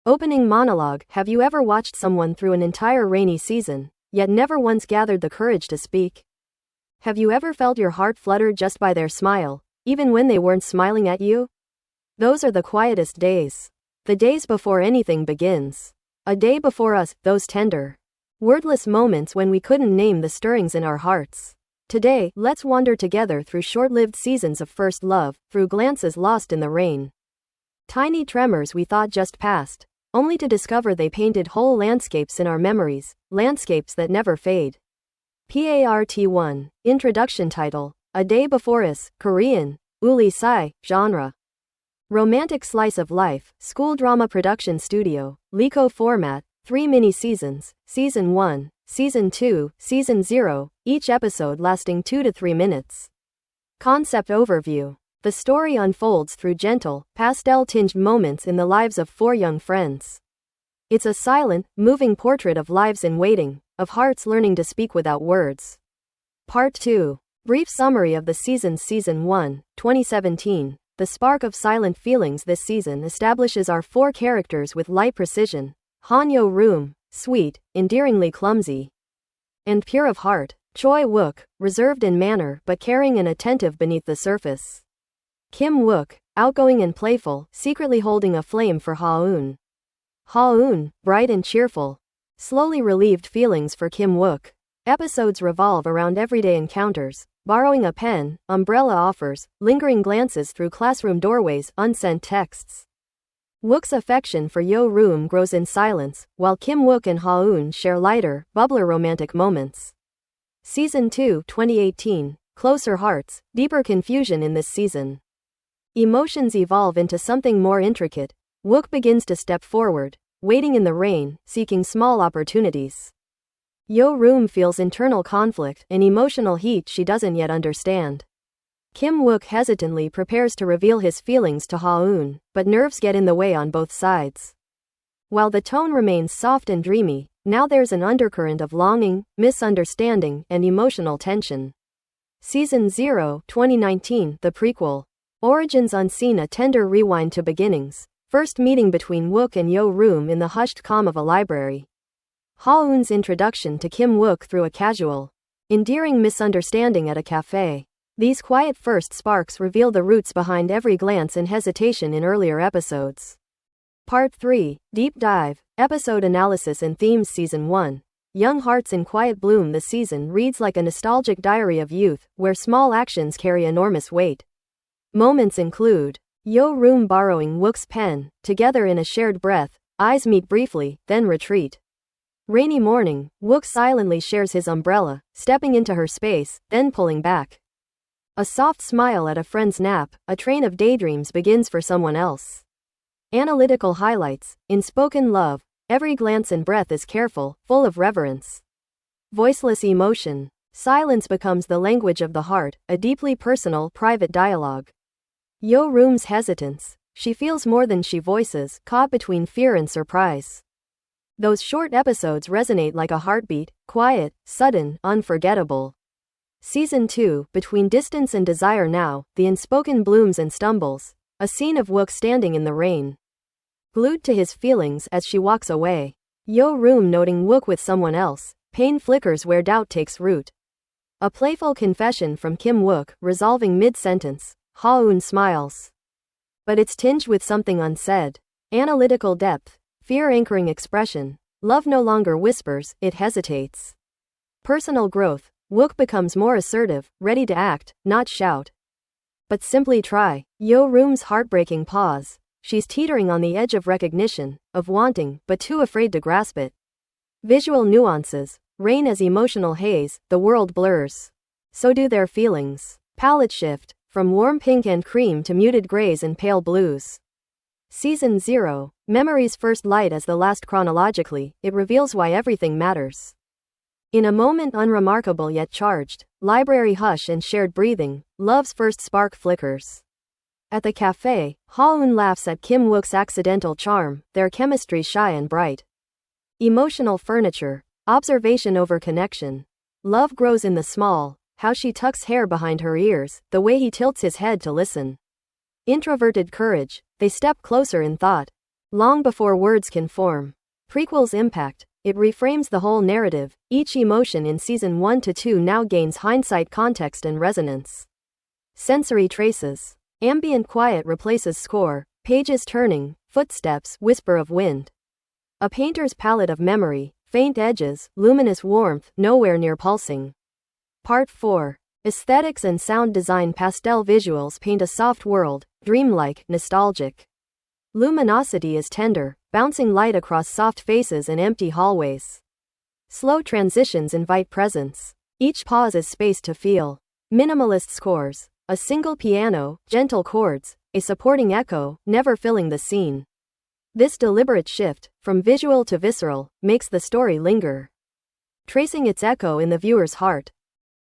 Opening monologue. Have you ever watched someone through an entire rainy season, yet never once gathered the courage to speak? Have you ever felt your heart flutter just by their smile, even when they weren't smiling at you? Those are the quietest days. The days before anything begins. A day before us, those tender, wordless moments when we couldn't name the stirrings in our hearts. Today, let's wander together through short-lived seasons of first love, through glances lost in the rain. Tiny tremors we thought just passed, only to discover they painted whole landscapes in our memories, landscapes that never fade. Part 1. Introduction title. A Day Before Us, Korean, Uli Sai, genre. Romantic slice of life, school drama production studio, Liko format, 3 mini-seasons, Season 1, Season 2, Season 0, each episode lasting 2 to 3 minutes. Concept overview. The story unfolds through gentle, pastel-tinged moments in the lives of 4 young friends. It's a silent, moving portrait of lives in waiting, of hearts learning to speak without words. Part 2. Brief summary of the season's Season 1, 2017. The spark of silent feelings this season establishes our 4 characters with light precision. Han Yo-room, sweet, endearingly clumsy, and pure of heart. Choi Wook, reserved in manner but caring and attentive beneath the surface. Kim Wook, outgoing and playful, secretly holding a flame for Ha-eun. Ha-eun, bright and cheerful. Slowly relieved feelings for Kim Wook. Episodes revolve around everyday encounters, borrowing a pen, umbrella offers, lingering glances through classroom doorways, unsent texts. Wook's affection for Yo-room grows in silence, while Kim Wook and Ha-eun share lighter, bubbler romantic moments. Season 2, 2018. Closer hearts, deeper confusion in this season. Emotions evolve into something more intricate. Wook begins to step forward, waiting in the rain, seeking small opportunities. Yo-room feels internal conflict and emotional heat she doesn't yet understand. Kim Wook hesitantly prepares to reveal his feelings to Ha-eun, but nerves get in the way on both sides. While the tone remains soft and dreamy, now there's an undercurrent of longing, misunderstanding, and emotional tension. Season 0, 2019, the prequel. Origins unseen, a tender rewind to beginnings. First meeting between Wook and Yo-room in the hushed calm of a library. Ha-eun's introduction to Kim Wook through a casual, endearing misunderstanding at a cafe. These quiet first sparks reveal the roots behind every glance and hesitation in earlier episodes. Part 3. Deep Dive, Episode Analysis and Themes. Season 1. Young Hearts in Quiet Bloom. The season reads like a nostalgic diary of youth, where small actions carry enormous weight. Moments include Yo-room borrowing Wook's pen, together in a shared breath, eyes meet briefly, then retreat. Rainy morning, Wook silently shares his umbrella, stepping into her space, then pulling back. A soft smile at a friend's nap, a train of daydreams begins for someone else. Analytical highlights. In spoken love, every glance and breath is careful, full of reverence. Voiceless emotion. Silence becomes the language of the heart, a deeply personal, private dialogue. Yo-room's hesitance. She feels more than she voices, caught between fear and surprise. Those short episodes resonate like a heartbeat, quiet, sudden, unforgettable. Season 2, Between Distance and Desire. Now, the unspoken blooms and stumbles. A scene of Wook standing in the rain, glued to his feelings as she walks away. Yo-room noting Wook with someone else. Pain flickers where doubt takes root. A playful confession from Kim Wook, resolving mid-sentence. Ha-eun smiles, but it's tinged with something unsaid. Analytical depth. Fear anchoring expression. Love no longer whispers, it hesitates. Personal growth. Wook becomes more assertive, ready to act, not shout, but simply try. Yo-room's heartbreaking pause. She's teetering on the edge of recognition, of wanting, but too afraid to grasp it. Visual nuances. Rain as emotional haze, the world blurs. So do their feelings. Palette shift. From warm pink and cream to muted grays and pale blues. Season 0. Memory's first light as the last. Chronologically, it reveals why everything matters. In a moment unremarkable yet charged, library hush and shared breathing, love's first spark flickers. At the cafe, Ha-eun laughs at Kim Wook's accidental charm, their chemistry shy and bright. Emotional furniture. Observation over connection. Love grows in the small. How she tucks hair behind her ears, the way he tilts his head to listen. Introverted courage. They step closer in thought. long before words can form. Prequel's impact. It reframes the whole narrative. Each emotion in season 1 to 2 now gains hindsight context and resonance. Sensory traces. Ambient quiet replaces score, pages turning, footsteps, whisper of wind. A painter's palette of memory, faint edges, luminous warmth, nowhere near pulsing. Part 4. Aesthetics and sound design. Pastel visuals paint a soft world, dreamlike, nostalgic. Luminosity is tender, bouncing light across soft faces and empty hallways. Slow transitions invite presence. Each pause is space to feel. Minimalist scores. A single piano, gentle chords, a supporting echo, never filling the scene. This deliberate shift, from visual to visceral, makes the story linger, tracing its echo in the viewer's heart.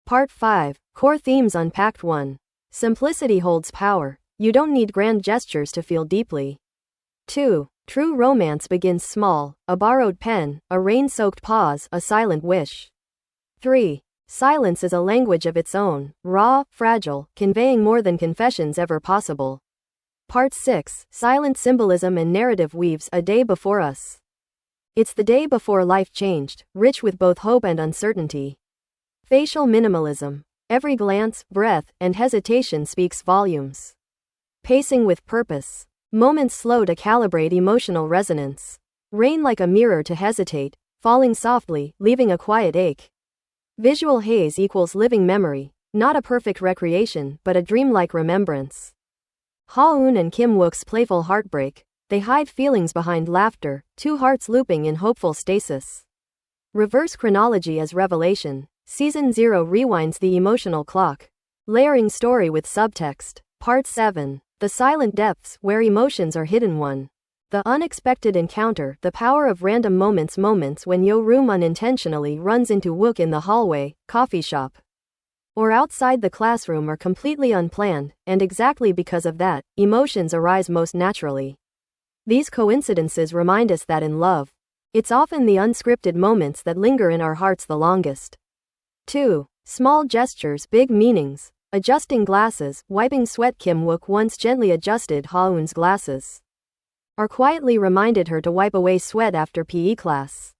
Part 5. Core themes unpacked. 1. Simplicity holds power. You don't need grand gestures to feel deeply. 2. True romance begins small, a borrowed pen, a rain-soaked pause, a silent wish. 3. Silence is a language of its own, raw, fragile, conveying more than confessions ever possible. Part 6. Silent symbolism and narrative weaves. A day before us. It's the day before life changed, rich with both hope and uncertainty. Facial minimalism. Every glance, breath, and hesitation speaks volumes. Pacing with purpose. Moments slow to calibrate emotional resonance. Rain like a mirror to hesitate, falling softly, leaving a quiet ache. Visual haze equals living memory, not a perfect recreation, but a dreamlike remembrance. Ha-eun and Kim Wook's playful heartbreak. They hide feelings behind laughter, two hearts looping in hopeful stasis. Reverse chronology as revelation. Season 0 rewinds the emotional clock. Layering story with subtext. Part 7. The silent depths, where emotions are hidden. 1. The unexpected encounter. The power of random moments. Moments when Yo-room unintentionally runs into Wook in the hallway, coffee shop, or outside the classroom are completely unplanned, and exactly because of that, emotions arise most naturally. These coincidences remind us that in love, it's often the unscripted moments that linger in our hearts the longest. 2. Small gestures, big meanings. Adjusting glasses, wiping sweat. Kim Wook once gently adjusted Ha-eun's glasses, or quietly reminded her to wipe away sweat after PE class.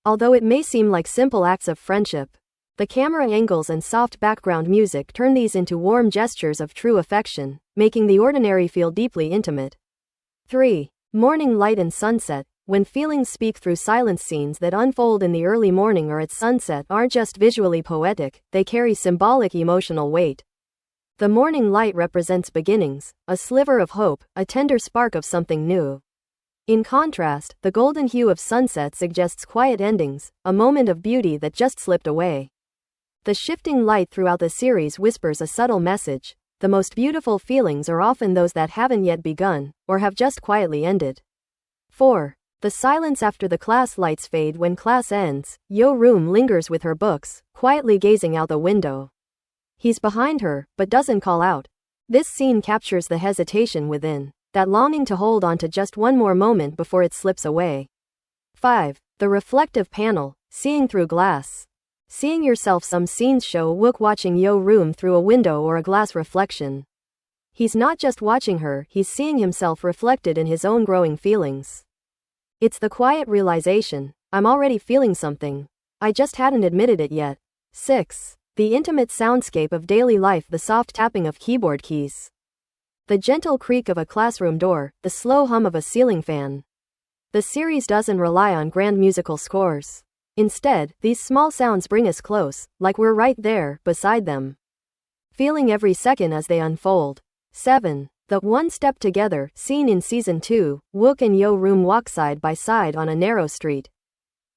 Although it may seem like simple acts of friendship, the camera angles and soft background music turn these into warm gestures of true affection, making the ordinary feel deeply intimate. 3. Morning light and sunset. When feelings speak through silence, scenes that unfold in the early morning or at sunset aren't just visually poetic, they carry symbolic emotional weight. The morning light represents beginnings, a sliver of hope, a tender spark of something new. In contrast, the golden hue of sunset suggests quiet endings, a moment of beauty that just slipped away. The shifting light throughout the series whispers a subtle message. The most beautiful feelings are often those that haven't yet begun, or have just quietly ended. 4. The silence after the class lights fade. When class ends, Yo-room lingers with her books, quietly gazing out the window. He's behind her, but doesn't call out. This scene captures the hesitation within, that longing to hold on to just one more moment before it slips away. 5. The reflective panel, seeing through glass. Seeing yourself. Some scenes show Wook watching Yo-room through a window or a glass reflection. He's not just watching her, he's seeing himself reflected in his own growing feelings. It's the quiet realization, I'm already feeling something. I just hadn't admitted it yet. 6. The intimate soundscape of daily life. The soft tapping of keyboard keys, the gentle creak of a classroom door, the slow hum of a ceiling fan. The series doesn't rely on grand musical scores. Instead, these small sounds bring us close, like we're right there, beside them, feeling every second as they unfold. 7. The one step together, scene in Season 2, Wook and Yo-room walk side by side on a narrow street.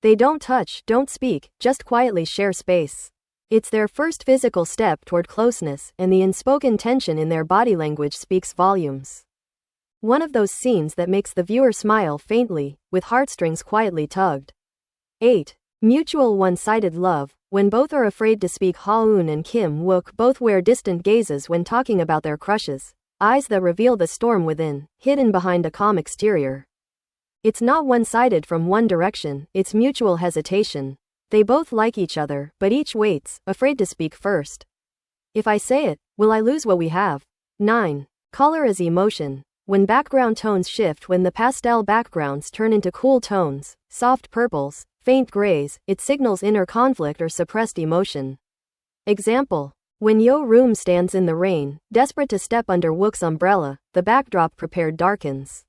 They don't touch, don't speak, just quietly share space. It's their first physical step toward closeness, and the unspoken tension in their body language speaks volumes. One of those scenes that makes the viewer smile faintly, with heartstrings quietly tugged. 8. Mutual one-sided love. When both are afraid to speak. Ha-eun and Kim Wook both wear distant gazes when talking about their crushes, eyes that reveal the storm within, hidden behind a calm exterior. It's not one-sided from one direction, it's mutual hesitation. They both like each other, but each waits, afraid to speak first. If I say it, will I lose what we have? 9. Color as emotion. When background tones shift, when the pastel backgrounds turn into cool tones, soft purples, faint grays, it signals inner conflict or suppressed emotion. Example. When Yo Room stands in the rain, desperate to step under Wook's umbrella, the backdrop prepared darkens.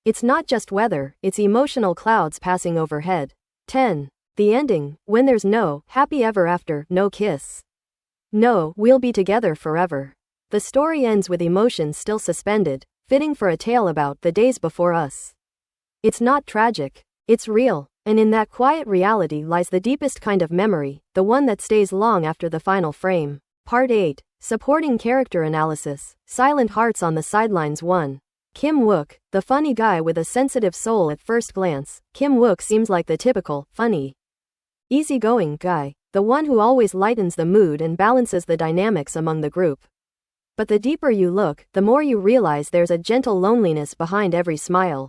It's not just weather, it's emotional clouds passing overhead. 10. The ending, when there's no happy ever after, no kiss. No, we'll be together forever. The story ends with emotions still suspended, fitting for a tale about the days before us. It's not tragic, it's real, and in that quiet reality lies the deepest kind of memory, the one that stays long after the final frame. Part 8. Supporting Character Analysis. Silent Hearts on the Sidelines. 1. Kim Wook, the funny guy with a sensitive soul. At first glance, Kim Wook seems like the typical, funny, easygoing guy, the one who always lightens the mood and balances the dynamics among the group. But the deeper you look, the more you realize there's a gentle loneliness behind every smile.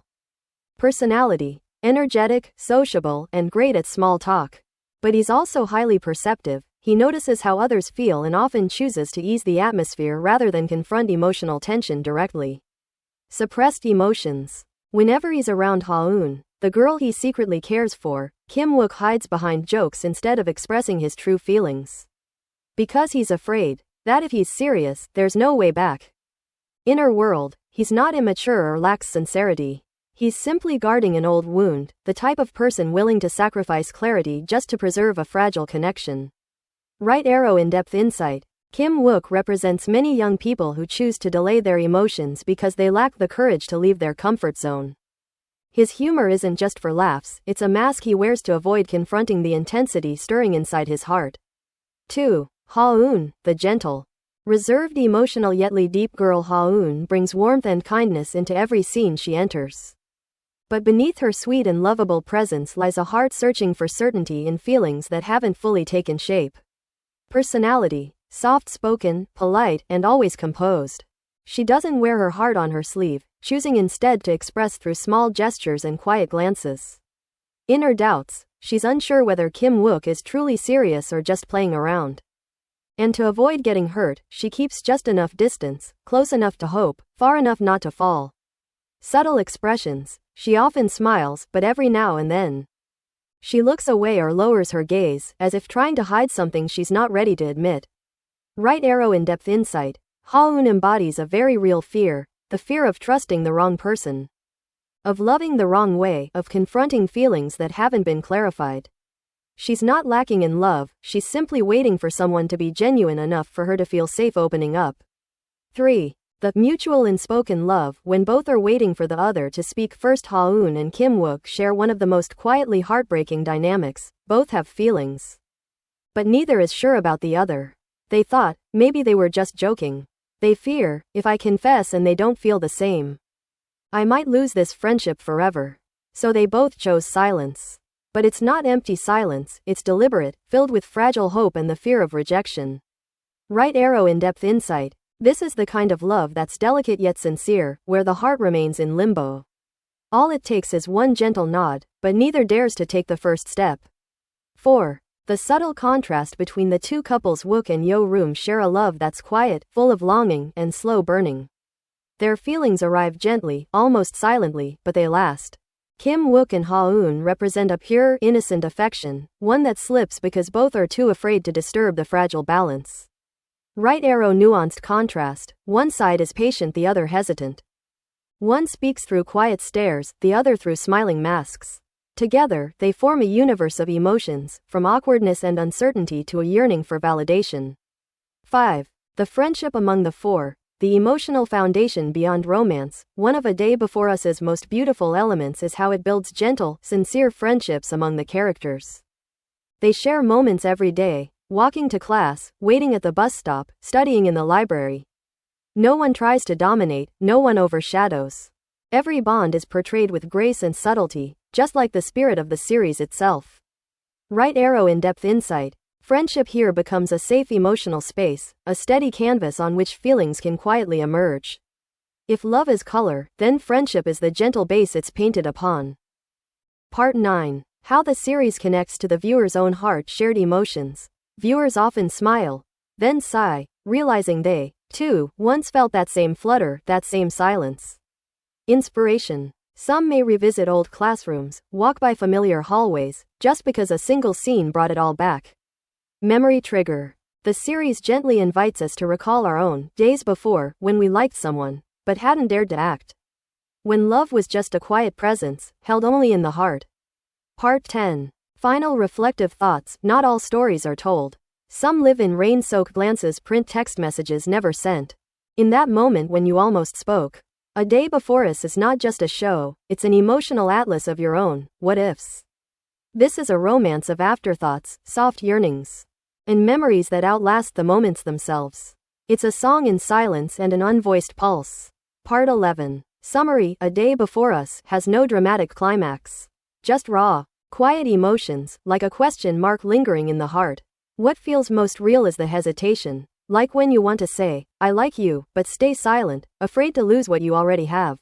Personality. Energetic, sociable, and great at small talk. But he's also highly perceptive. He notices how others feel and often chooses to ease the atmosphere rather than confront emotional tension directly. Suppressed emotions. Whenever he's around Ha-eun, the girl he secretly cares for, Kim Wook hides behind jokes instead of expressing his true feelings. Because he's afraid that if he's serious, there's no way back. Inner world. He's not immature or lacks sincerity. He's simply guarding an old wound, the type of person willing to sacrifice clarity just to preserve a fragile connection. Right arrow in-depth insight. Kim Wook represents many young people who choose to delay their emotions because they lack the courage to leave their comfort zone. His humor isn't just for laughs, it's a mask he wears to avoid confronting the intensity stirring inside his heart. 2. Ha-eun, the gentle, reserved, emotional yet deep girl. Ha-eun brings warmth and kindness into every scene she enters. But beneath her sweet and lovable presence lies a heart searching for certainty in feelings that haven't fully taken shape. Personality. Soft-spoken, polite, and always composed. She doesn't wear her heart on her sleeve, choosing instead to express through small gestures and quiet glances. Inner doubts. She's unsure whether Kim Wook is truly serious or just playing around. And to avoid getting hurt, she keeps just enough distance, close enough to hope, far enough not to fall. Subtle expressions. She often smiles, but every now and then she looks away or lowers her gaze, as if trying to hide something she's not ready to admit. Right arrow in-depth insight. Ha-eun embodies a very real fear, the fear of trusting the wrong person, of loving the wrong way, of confronting feelings that haven't been clarified. She's not lacking in love, she's simply waiting for someone to be genuine enough for her to feel safe opening up. 3. The mutual unspoken love. When both are waiting for the other to speak first, Ha-eun and Kim Wook share one of the most quietly heartbreaking dynamics. Both have feelings, but neither is sure about the other. They thought, maybe they were just joking. They fear, if I confess and they don't feel the same, I might lose this friendship forever. So they both chose silence. But it's not empty silence, it's deliberate, filled with fragile hope and the fear of rejection. Right arrow in-depth insight. This is the kind of love that's delicate yet sincere, where the heart remains in limbo. All it takes is one gentle nod, but neither dares to take the first step. 4. The subtle contrast between the two couples. Wook and Yo Room share a love that's quiet, full of longing, and slow burning. Their feelings arrive gently, almost silently, but they last. Kim Wook and Ha-eun represent a pure, innocent affection, one that slips because both are too afraid to disturb the fragile balance. Right arrow nuanced contrast. One side is patient, the other hesitant. One speaks through quiet stares, the other through smiling masks. Together, they form a universe of emotions, from awkwardness and uncertainty to a yearning for validation. 5. The friendship among the four. The emotional foundation beyond romance. One of A Day Before Us's most beautiful elements is how it builds gentle, sincere friendships among the characters. They share moments every day, walking to class, waiting at the bus stop, studying in the library. No one tries to dominate, no one overshadows. Every bond is portrayed with grace and subtlety, just like the spirit of the series itself. Right arrow in-depth insight. Friendship here becomes a safe emotional space, a steady canvas on which feelings can quietly emerge. If love is color, then friendship is the gentle base it's painted upon. Part 9. How the series connects to the viewer's own heart. Shared emotions. Viewers often smile, then sigh, realizing they, too, once felt that same flutter, that same silence. Inspiration. Some may revisit old classrooms, walk by familiar hallways, just because a single scene brought it all back. Memory trigger. The series gently invites us to recall our own days before, when we liked someone, but hadn't dared to act. When love was just a quiet presence, held only in the heart. Part 10. Final reflective thoughts. Not all stories are told. Some live in rain-soaked glances, print text messages never sent. In that moment when you almost spoke. A Day Before Us is not just a show, it's an emotional atlas of your own what-ifs. This is a romance of afterthoughts, soft yearnings, and memories that outlast the moments themselves. It's a song in silence and an unvoiced pulse. Part 11. Summary. A Day Before Us has no dramatic climax. Just raw, quiet emotions, like a question mark lingering in the heart. What feels most real is the hesitation. Like when you want to say, I like you, but stay silent, afraid to lose what you already have.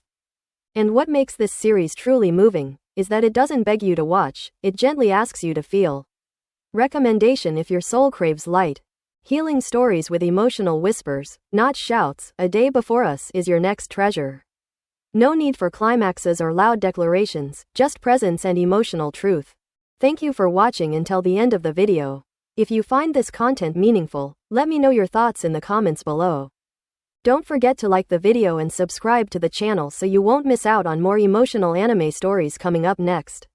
And what makes this series truly moving is that it doesn't beg you to watch, it gently asks you to feel. Recommendation if your soul craves light, healing stories with emotional whispers, not shouts. A Day Before Us is your next treasure. No need for climaxes or loud declarations, just presence and emotional truth. Thank you for watching until the end of the video. If you find this content meaningful, let me know your thoughts in the comments below. Don't forget to like the video and subscribe to the channel so you won't miss out on more emotional anime stories coming up next.